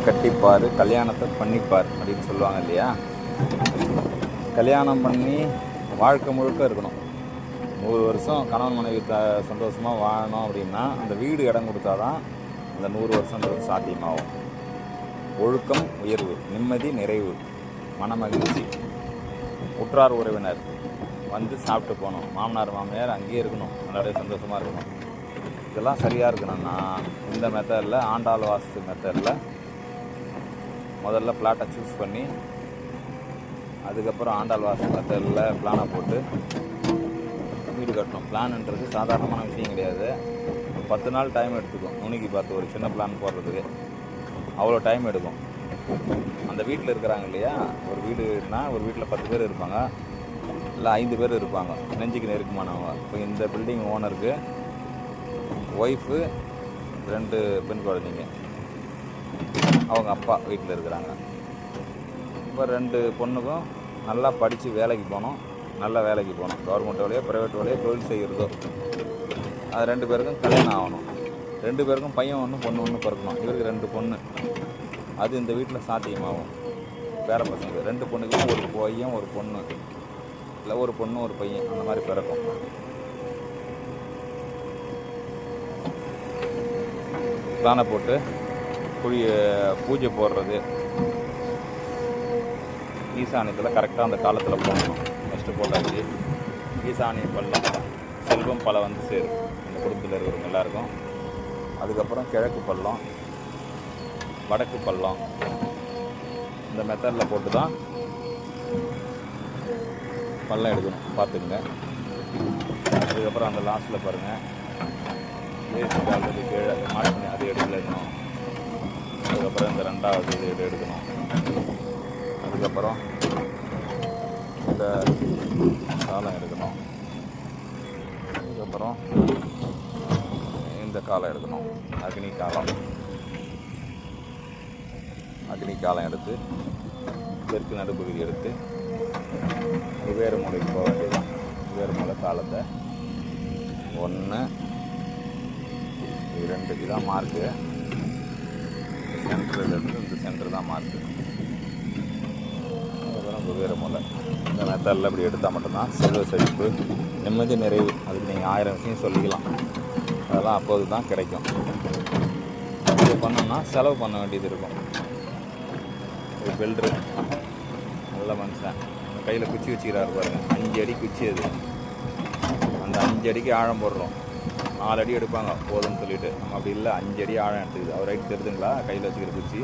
கட்டிப்பார், கல்யாணத்தை பண்ணிப்பார் அப்படின்னு சொல்லுவாங்க இல்லையா. கல்யாணம் பண்ணி வாழ்க்கை முழுக்க இருக்கணும். 100 வருஷம் கணவன் மனைவி சந்தோஷமாக வாழணும் அப்படின்னா அந்த வீடு இடம் கொடுத்தா தான் அந்த 100 வருஷன்றது சாத்தியமாகும். ஒழுக்கம் உயர்வு, நிம்மதி நிறைவு, மனமகிழ்ச்சி, உற்றார் உறவினர் வந்து சாப்பிட்டு போகணும், மாமனார் மாமியார் அங்கேயே இருக்கணும், நல்லபடியே சந்தோஷமாக இருக்கணும். இதெல்லாம் சரியாக இருக்கணும்னா இந்த மெத்தடில், ஆண்டாள் வாஸ்து மெத்தடில் முதல்ல பிளாட்டை சூஸ் பண்ணி அதுக்கப்புறம் ஆண்டாள் வாஸ்து மெத்தடில் பிளானை போட்டு வீடு கட்டணும். பிளான்ன்றது சாதாரணமான விஷயம் கிடையாது. 10 நாள் டைம் எடுத்துக்கும். நுணுக்கி பார்த்து ஒரு சின்ன பிளான் போடுறதுக்கு அவ்வளோ டைம் எடுக்கும். அந்த வீட்டில் இருக்கிறாங்க இல்லையா, ஒரு வீடுனா ஒரு வீட்டில் 10 பேர் இருப்பாங்க, இல்லை 5 பேர் இருப்பாங்க, நெஞ்சுக்கு நெருக்கமானவங்க. இப்போ இந்த பில்டிங் ஓனருக்கு ஒய்ஃபு 2 பெண் குழந்தைங்க, அவங்க அப்பா வீட்டில் இருக்கிறாங்க. இப்போ 2 பொண்ணுக்கும் நல்லா படித்து வேலைக்கு போகணும், நல்ல வேலைக்கு போகணும். கவர்மெண்ட் வேலையோ ப்ரைவேட் வேலையோ தொழில் செய்கிறதோ, அது 2 பேருக்கும் கல்யாணம் ஆகணும். 2 பேருக்கும் பையன் ஒன்று பொண்ணு ஒன்று பிறக்கணும். இவருக்கு 2 பொண்ணு, அது இந்த வீட்டில் சாத்தியமாகும். பேர பசங்க 2 பொண்ணுக்கும் ஒரு பையன் ஒரு பொண்ணு, இல்லை ஒரு பொண்ணு ஒரு பையன், அந்த மாதிரி பிறக்கும். பிளானை போட்டு பூஜை போடுறது ஈசானியத்தில் கரெக்டாக அந்த காலத்தில் போடணும். ஃபஸ்ட்டு போட்டாச்சு. ஈசானிய பள்ளம், செல்வம் பல வந்து சேரும் இந்த குடும்பத்தில் இருக்கிறவங்க எல்லாருக்கும். அதுக்கப்புறம் கிழக்கு பள்ளம், வடக்கு பள்ளம், இந்த மெத்தடில் போட்டு தான் பள்ளம் எடுக்கணும், பார்த்துக்குங்க. அதுக்கப்புறம் அந்த லாஸ்ட்டில் பாருங்கள், வேஸ்ட் காலத்துக்கு கீழே மாட்டி அது எடுக்கணும். அதுக்கப்புறம் இந்த 2வது இது எடுக்கணும். அதுக்கப்புறம் இந்த காலம் எடுக்கணும். அதுக்கப்புறம் இந்த காலம் எடுக்கணும், அக்னி காலம். அக்னி காலம் எடுத்து தெற்கு நடுப்பகுதி எடுத்து வேறு மூலைக்கு போக வேண்டியதுதான். வேறு மூலை காலத்தை 1 2 இதுதான் மார்க்கு. சென்டர்லேருந்து இந்த சென்டர் தான் மார்க்கு. அதுக்கப்புறம் வெவ்வேறு மூலை. இந்த மெத்தடில் இப்படி எடுத்தால் மட்டும்தான் செல்வ செழிப்பு, நிம்மதி நிறைவு. அதுக்கு நீங்கள் 1000 விஷயம் சொல்லிக்கலாம், அதெல்லாம் அப்போது தான் கிடைக்கும். இது பண்ணோம்னா செலவு பண்ண வேண்டியது இருக்கும். ஒரு பில்டரு நல்ல மனுஷன் கையில் குச்சி வச்சுக்கிறாரு பாருங்க, 5 அடி குச்சி. அது அந்த 5 அடிக்கு ஆழம் போடுறோம். 4 அடி எடுப்பாங்க போதும்னு சொல்லிட்டு, நம்ம அப்படி இல்லை 5 அடி ஆழம் எடுத்துக்குது. அவர் ரைட் தெரியுதுங்களா, கையில் வச்சுக்கிற குச்சி.